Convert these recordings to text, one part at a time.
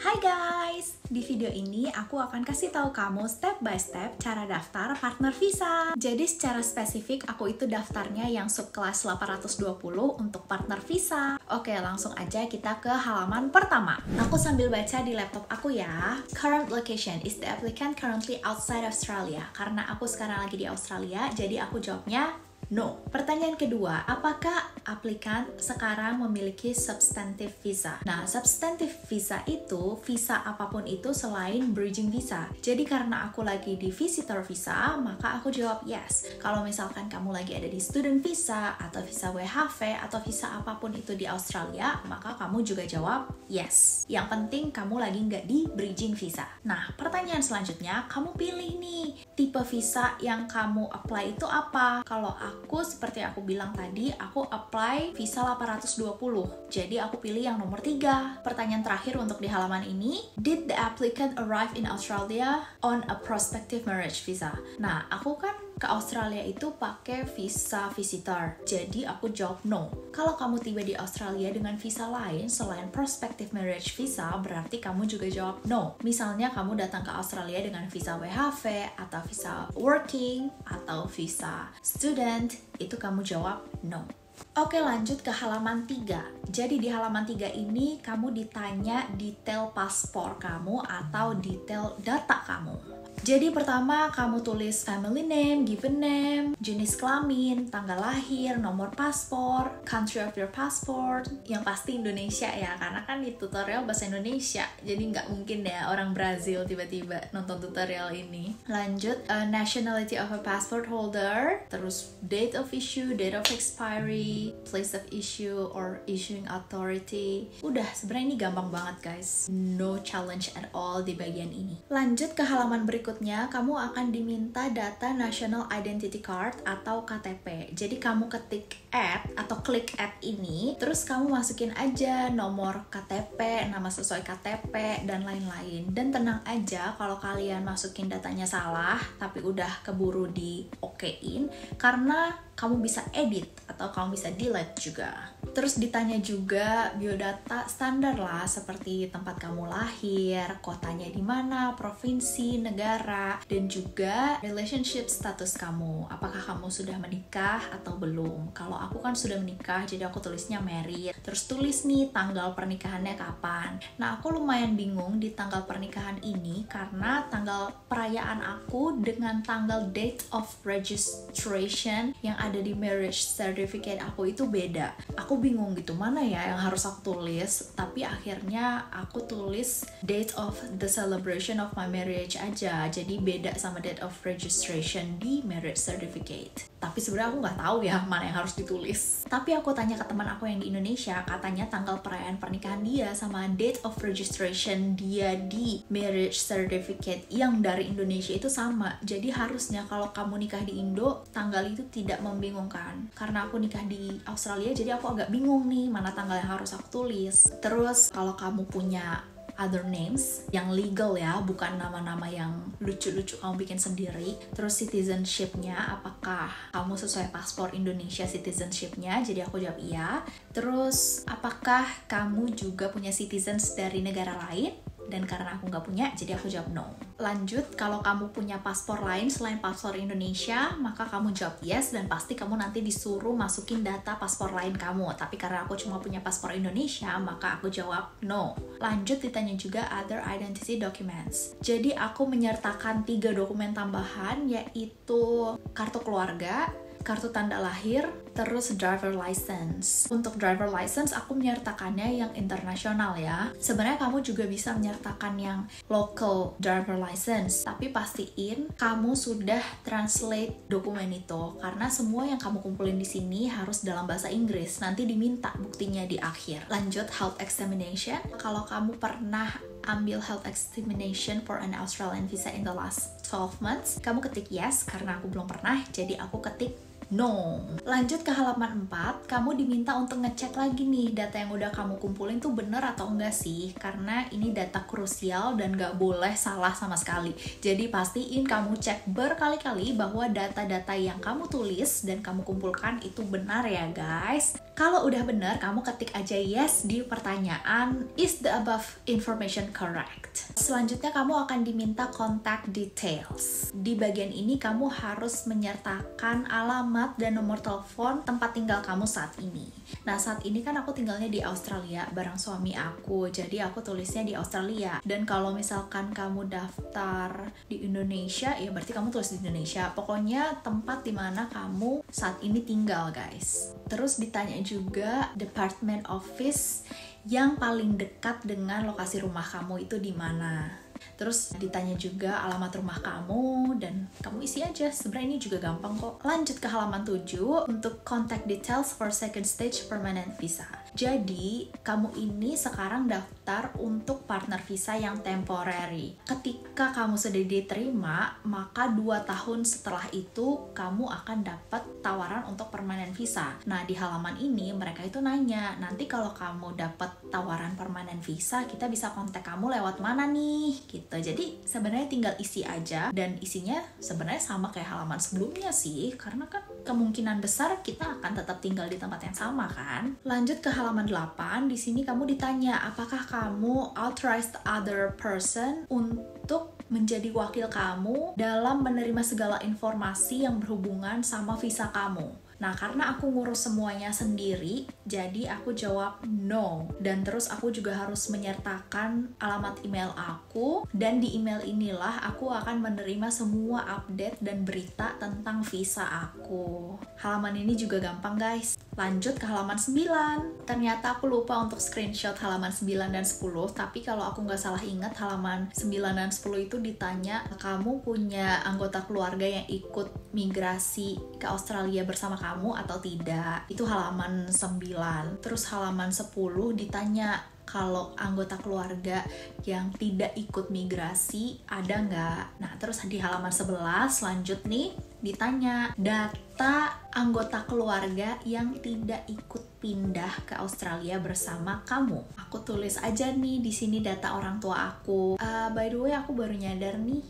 Hai guys! Di video ini aku akan kasih tahu kamu step by step cara daftar partner visa. Jadi secara spesifik aku itu daftarnya yang subkelas 820 untuk partner visa. Oke, langsung aja kita ke halaman pertama. Aku sambil baca di laptop aku ya. Current location, is the applicant currently outside Australia? Karena aku sekarang lagi di Australia, jadi aku jawabnya no. Pertanyaan kedua, apakah aplikan sekarang memiliki substantive visa? Nah, substantive visa itu visa apapun itu selain bridging visa. Jadi karena aku lagi di visitor visa, maka aku jawab yes. Kalau misalkan kamu lagi ada di student visa atau visa WHV atau visa apapun itu di Australia, maka kamu juga jawab yes. Yang penting kamu lagi nggak di bridging visa. Nah, pertanyaan selanjutnya, kamu pilih nih tipe visa yang kamu apply itu apa? Kalau aku seperti aku bilang tadi, aku apply visa 820. Jadi aku pilih yang nomor 3. Pertanyaan terakhir untuk di halaman ini, did the applicant arrive in Australia on a prospective marriage visa? Nah, aku kan ke Australia itu pakai visa visitor. Jadi aku jawab no. Kalau kamu tiba di Australia dengan visa lain selain prospective marriage visa, berarti kamu juga jawab no. Misalnya kamu datang ke Australia dengan visa WHV atau visa working atau visa student, itu kamu jawab no. Oke, lanjut ke halaman 3. Jadi di halaman 3 ini kamu ditanya detail paspor kamu atau detail data kamu. Jadi pertama kamu tulis family name, given name, jenis kelamin, tanggal lahir, nomor paspor, country of your passport, yang pasti Indonesia ya, karena kan di tutorial bahasa Indonesia, jadi nggak mungkin ya orang Brazil tiba-tiba nonton tutorial ini. Lanjut, nationality of a passport holder, terus date of issue, date of expiry, place of issue or issuing authority. Udah, sebenarnya ini gampang banget guys, no challenge at all di bagian ini. Lanjut ke halaman berikutnya, kamu akan diminta data National Identity Card atau KTP. Jadi kamu ketik add atau klik add ini, terus kamu masukin aja nomor KTP, nama sesuai KTP, dan lain-lain. Dan tenang aja kalau kalian masukin datanya salah, tapi udah keburu di okein, karena kamu bisa edit atau kamu bisa delete juga. Terus ditanya juga biodata standar lah, seperti tempat kamu lahir, kotanya di mana, provinsi, negara, dan juga relationship status kamu. Apakah kamu sudah menikah atau belum? Kalau aku kan sudah menikah, jadi aku tulisnya married. Terus tulis nih tanggal pernikahannya kapan. Nah, aku lumayan bingung di tanggal pernikahan ini karena tanggal perayaan aku dengan tanggal date of registration yang ada di marriage certificate aku itu beda. Aku bingung gitu, mana ya yang harus aku tulis, tapi akhirnya aku tulis date of the celebration of my marriage aja, jadi beda sama date of registration di marriage certificate. Tapi sebenarnya aku nggak tahu ya mana yang harus ditulis. Tapi aku tanya ke teman aku yang di Indonesia, katanya tanggal perayaan pernikahan dia sama date of registration dia di marriage certificate yang dari Indonesia itu sama. Jadi harusnya kalau kamu nikah di Indo, tanggal itu tidak membingungkan. Karena aku nikah di Australia, jadi aku agak bingung nih mana tanggal yang harus aku tulis. Terus kalau kamu punya other names yang legal ya, bukan nama-nama yang lucu-lucu kamu bikin sendiri. Terus citizenship-nya, apakah kamu sesuai paspor Indonesia citizenship-nya? Jadi aku jawab iya. Terus apakah kamu juga punya citizens dari negara lain? Dan karena aku nggak punya, jadi aku jawab no. Lanjut, kalau kamu punya paspor lain selain paspor Indonesia, maka kamu jawab yes, dan pasti kamu nanti disuruh masukin data paspor lain kamu. Tapi karena aku cuma punya paspor Indonesia, maka aku jawab no. Lanjut, ditanya juga other identity documents. Jadi aku menyertakan 3 dokumen tambahan, yaitu kartu keluarga, kartu tanda lahir, terus driver license. Untuk driver license aku menyertakannya yang internasional ya. Sebenarnya kamu juga bisa menyertakan yang local driver license, tapi pastiin kamu sudah translate dokumen itu, karena semua yang kamu kumpulin di sini harus dalam bahasa Inggris. Nanti diminta buktinya di akhir. Lanjut, health examination. Kalau kamu pernah ambil health examination for an Australian visa in the last 12 months, kamu ketik yes, karena aku belum pernah, jadi aku ketik no. Lanjut ke halaman 4, kamu diminta untuk ngecek lagi nih data yang udah kamu kumpulin tuh bener atau enggak sih, karena ini data krusial dan gak boleh salah sama sekali. Jadi pastiin kamu cek berkali-kali bahwa data-data yang kamu tulis dan kamu kumpulkan itu benar ya guys. Kalau udah bener, kamu ketik aja yes di pertanyaan, is the above information correct? Selanjutnya kamu akan diminta contact details. Di bagian ini kamu harus menyertakan alamat dan nomor telepon tempat tinggal kamu saat ini. Nah, saat ini kan aku tinggalnya di Australia bareng suami aku, jadi aku tulisnya di Australia. Dan kalau misalkan kamu daftar di Indonesia, ya berarti kamu tulis di Indonesia. Pokoknya tempat dimana kamu saat ini tinggal, guys. Terus ditanya juga department office yang paling dekat dengan lokasi rumah kamu itu di mana. Terus ditanya juga alamat rumah kamu dan kamu isi aja. Sebenarnya ini juga gampang kok. Lanjut ke halaman 7 untuk contact details for second stage permanent visa. Jadi, kamu ini sekarang daftar untuk partner visa yang temporary. Ketika kamu sudah diterima, maka 2 tahun setelah itu kamu akan dapat tawaran untuk permanent visa. Nah, di halaman ini mereka itu nanya, nanti kalau kamu dapat tawaran permanent visa, kita bisa kontak kamu lewat mana nih? Gitu. Jadi, sebenarnya tinggal isi aja dan isinya sebenarnya sama kayak halaman sebelumnya sih, karena kan kemungkinan besar kita akan tetap tinggal di tempat yang sama kan. Lanjut ke halaman 8, di sini kamu ditanya apakah kamu authorized other person untuk menjadi wakil kamu dalam menerima segala informasi yang berhubungan sama visa kamu. Nah, karena aku ngurus semuanya sendiri, jadi aku jawab no. Dan terus aku juga harus menyertakan alamat email aku, dan di email inilah aku akan menerima semua update dan berita tentang visa aku. Halaman ini juga gampang, guys. Lanjut ke halaman 9. Ternyata aku lupa untuk screenshot halaman 9 dan 10, tapi kalau aku nggak salah ingat, halaman 9 dan 10 itu ditanya, kamu punya anggota keluarga yang ikut migrasi ke Australia bersama kamu atau tidak? Itu halaman 9. Terus halaman 10 ditanya, kalau anggota keluarga yang tidak ikut migrasi ada nggak? Nah, terus di halaman 11 lanjut nih, ditanya data anggota keluarga yang tidak ikut pindah ke Australia bersama kamu. Aku tulis aja nih di sini data orang tua aku. By the way, aku baru nyadar nih,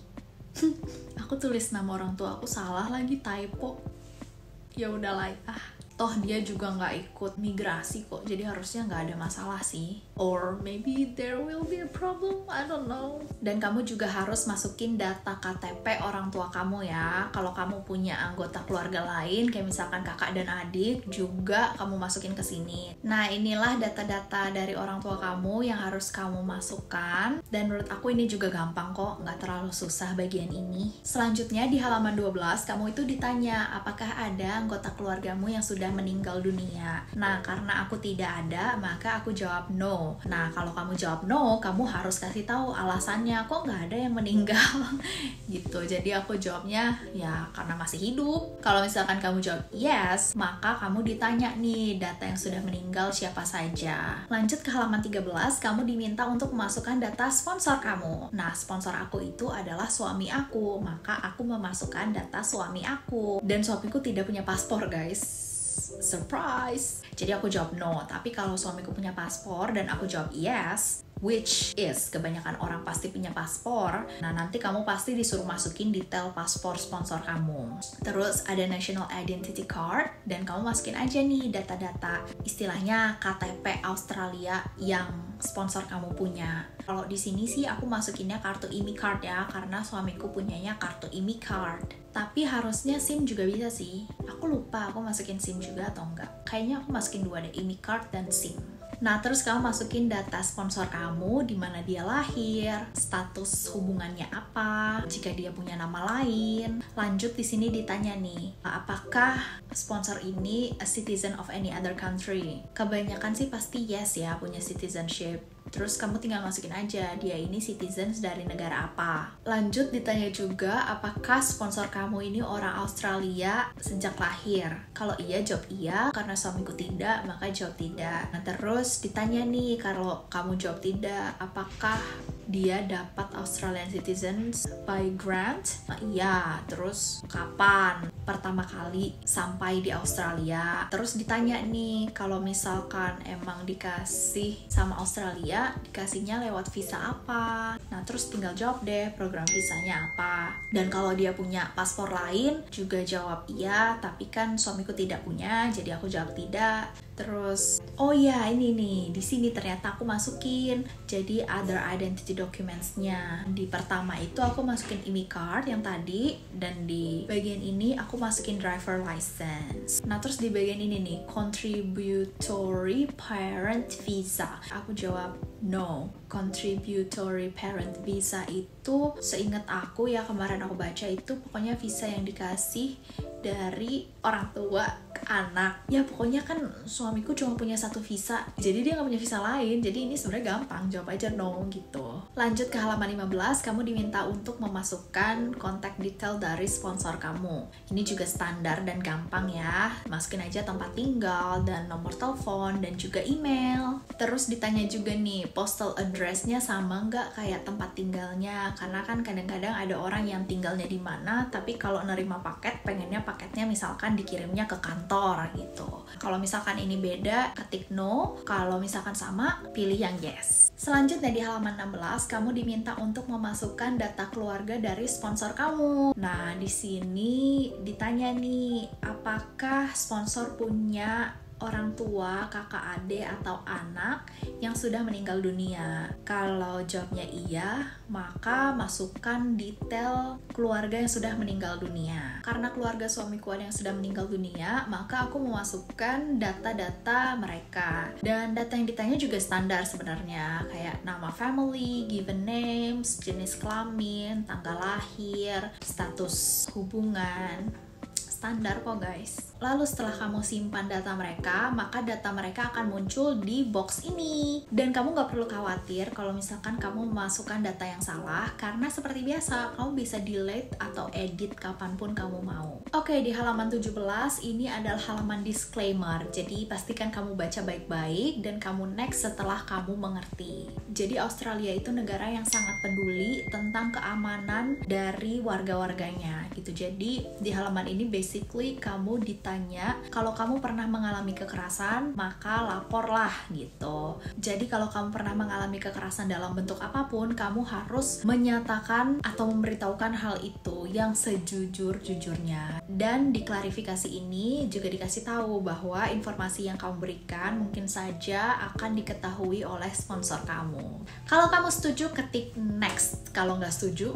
aku tulis nama orang tua aku salah lagi, typo. Ya udahlah, toh dia juga nggak ikut migrasi kok, jadi harusnya nggak ada masalah sih. Or maybe there will be a problem, I don't know. Dan kamu juga harus masukin data KTP orang tua kamu ya. Kalau kamu punya anggota keluarga lain, kayak misalkan kakak dan adik, juga kamu masukin ke sini. Nah, inilah data-data dari orang tua kamu yang harus kamu masukkan. Dan menurut aku ini juga gampang kok, nggak terlalu susah bagian ini. Selanjutnya di halaman 12, kamu itu ditanya, apakah ada anggota keluargamu yang sudah meninggal dunia? Nah, karena aku tidak ada, maka aku jawab no. Nah, kalau kamu jawab no, kamu harus kasih tahu alasannya, kok nggak ada yang meninggal gitu. Jadi aku jawabnya ya karena masih hidup. Kalau misalkan kamu jawab yes, maka kamu ditanya nih data yang sudah meninggal siapa saja. Lanjut ke halaman 13, kamu diminta untuk memasukkan data sponsor kamu. Nah, sponsor aku itu adalah suami aku, maka aku memasukkan data suami aku. Dan suamiku tidak punya paspor, guys. Surprise! Jadi aku jawab no, tapi kalau suamiku punya paspor dan aku jawab yes, which is kebanyakan orang pasti punya paspor, nah nanti kamu pasti disuruh masukin detail paspor sponsor kamu. Terus ada National Identity Card, dan kamu masukin aja nih data-data, istilahnya KTP Australia yang sponsor kamu punya. Kalau di sini sih aku masukinnya kartu IMI card ya, karena suamiku punyanya kartu IMI card. Tapi harusnya SIM juga bisa sih. Aku lupa aku masukin SIM juga atau enggak. Kayaknya aku masukin dua deh, IMI card dan SIM. Nah, terus kamu masukin data sponsor kamu, di mana dia lahir, status hubungannya apa, jika dia punya nama lain. Lanjut di sini ditanya nih, apakah sponsor ini a citizen of any other country? Kebanyakan sih pasti yes ya, punya citizenship. Terus kamu tinggal masukin aja, dia ini citizens dari negara apa. Lanjut ditanya juga, apakah sponsor kamu ini orang Australia sejak lahir? Kalau iya, jawab iya. Karena suamiku tidak, maka jawab tidak. Nah, terus ditanya nih, kalau kamu jawab tidak, apakah dia dapat Australian citizens by grant? Nah, iya. Terus kapan? pertama kali sampai di Australia. Terus ditanya nih, kalau misalkan emang dikasih sama Australia, dikasihnya lewat visa apa? Nah, terus tinggal jawab deh program visanya apa. Dan kalau dia punya paspor lain, juga jawab iya, tapi kan suamiku tidak punya, jadi aku jawab tidak. Terus, oh ya ini nih, di sini ternyata aku masukin jadi other identity documents-nya. Di pertama itu aku masukin IMEI card yang tadi, dan di bagian ini aku masukin driver license. Nah, terus di bagian ini nih, contributory parent visa. Aku jawab no. Contributory parent visa itu seingat aku ya, kemarin aku baca itu pokoknya visa yang dikasih dari orang tua ke anak. Ya pokoknya kan suamiku cuma punya satu visa, jadi dia nggak punya visa lain. Jadi ini sebenarnya gampang, jawab aja no gitu. Lanjut ke halaman 15, kamu diminta untuk memasukkan kontak detail dari sponsor kamu. Ini juga standar dan gampang ya. Masukin aja tempat tinggal dan nomor telepon dan juga email. Terus ditanya juga nih, postal address-nya sama nggak kayak tempat tinggalnya, karena kan kadang-kadang ada orang yang tinggalnya di mana, tapi kalau nerima paket pengennya paketnya misalkan dikirimnya ke kantor gitu. Kalau misalkan ini beda, ketik no. Kalau misalkan sama, pilih yang yes. Selanjutnya di halaman 16, kamu diminta untuk memasukkan data keluarga dari sponsor kamu. Nah, di sini ditanya nih, apakah sponsor punya orang tua, kakak adik, atau anak yang sudah meninggal dunia? Kalau jawabnya iya, maka masukkan detail keluarga yang sudah meninggal dunia. Karena keluarga suamiku ada yang sudah meninggal dunia, maka aku memasukkan data-data mereka. Dan data yang ditanya juga standar sebenarnya, kayak nama family, given names, jenis kelamin, tanggal lahir, status hubungan. Standar kok guys. Lalu setelah kamu simpan data mereka, maka data mereka akan muncul di box ini. Dan kamu nggak perlu khawatir kalau misalkan kamu memasukkan data yang salah, karena seperti biasa, kamu bisa delete atau edit kapanpun kamu mau. Oke, di halaman 17, ini adalah halaman disclaimer. Jadi pastikan kamu baca baik-baik dan kamu next setelah kamu mengerti. Jadi Australia itu negara yang sangat peduli tentang keamanan dari warga-warganya gitu. Jadi di halaman ini basically kamu ditanya kalau kamu pernah mengalami kekerasan, maka laporlah gitu. Jadi kalau kamu pernah mengalami kekerasan dalam bentuk apapun, kamu harus menyatakan atau memberitahukan hal itu yang sejujur-jujurnya. Dan di klarifikasi ini juga dikasih tahu bahwa informasi yang kamu berikan mungkin saja akan diketahui oleh sponsor kamu. Kalau kamu setuju, ketik next. Kalau nggak setuju,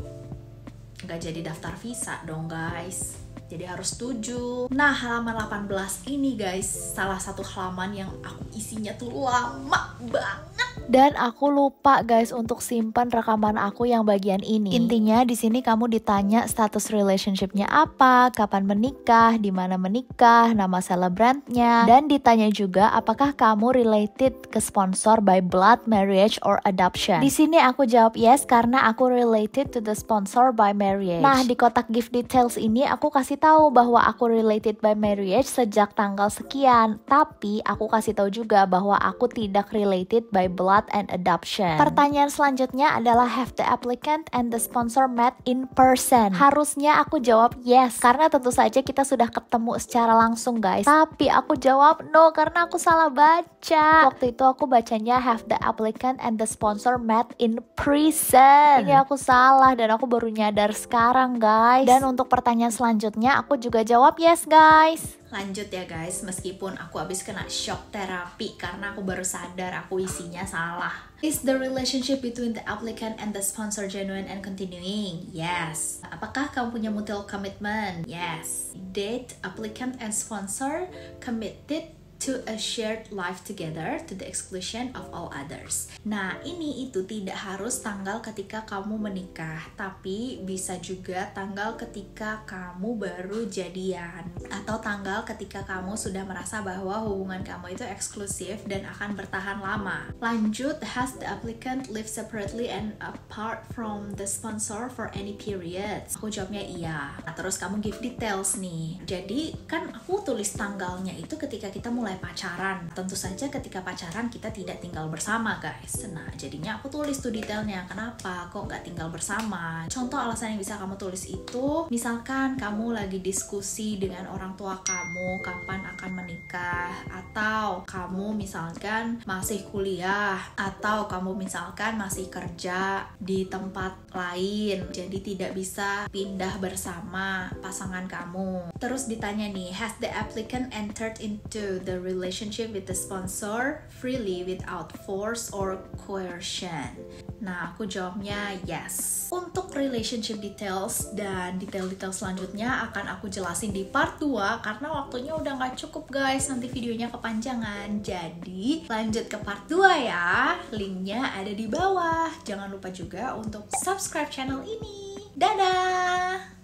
nggak jadi daftar visa dong guys. Jadi harus setuju. Nah, halaman 18 ini guys, salah satu halaman yang aku isinya tuh lama banget. Dan aku lupa guys untuk simpan rekaman aku yang bagian ini. Intinya di sini kamu ditanya status relationship-nya apa, kapan menikah, di mana menikah, nama celebrant-nya, dan ditanya juga apakah kamu related ke sponsor by blood, marriage, or adoption. Di sini aku jawab yes karena aku related to the sponsor by marriage. Nah, di kotak gift details ini aku kasih tahu bahwa aku related by marriage sejak tanggal sekian, tapi aku kasih tahu juga bahwa aku tidak related by blood and adoption. Pertanyaan selanjutnya adalah have the applicant and the sponsor met in person. Harusnya aku jawab yes karena tentu saja kita sudah ketemu secara langsung guys. Tapi aku jawab no karena aku salah baca. Waktu itu aku bacanya have the applicant and the sponsor met in prison. Ini aku salah dan aku baru nyadar sekarang guys. Dan untuk pertanyaan selanjutnya aku juga jawab yes guys. Lanjut ya guys, meskipun aku habis kena shock terapi karena aku baru sadar aku isinya salah. Is the relationship between the applicant and the sponsor genuine and continuing? Yes. Apakah kamu punya mutual commitment? Yes. Did applicant and sponsor committed to a shared life together to the exclusion of all others? Nah, ini itu tidak harus tanggal ketika kamu menikah, tapi bisa juga tanggal ketika kamu baru jadian, atau tanggal ketika kamu sudah merasa bahwa hubungan kamu itu eksklusif dan akan bertahan lama. Lanjut, has the applicant lived separately and apart from the sponsor for any period? Aku jawabnya iya. Nah, terus kamu give details nih. Jadi kan aku tulis tanggalnya itu ketika kita mulai mulai pacaran. Tentu saja ketika pacaran kita tidak tinggal bersama guys. Nah jadinya aku tulis tuh detailnya, kenapa kok nggak tinggal bersama. Contoh alasan yang bisa kamu tulis itu, misalkan kamu lagi diskusi dengan orang tua kamu kapan akan menikah, atau kamu misalkan masih kuliah, atau kamu misalkan masih kerja di tempat lain, jadi tidak bisa pindah bersama pasangan kamu. Terus ditanya nih, has the applicant entered into the relationship with the sponsor freely without force or coercion? Nah, aku jawabnya yes. Untuk relationship details dan detail-detail selanjutnya akan aku jelasin di part 2 karena waktunya udah gak cukup guys, nanti videonya kepanjangan. Jadi lanjut ke part 2 ya, linknya ada di bawah. Jangan lupa juga untuk subscribe channel ini. Dadah!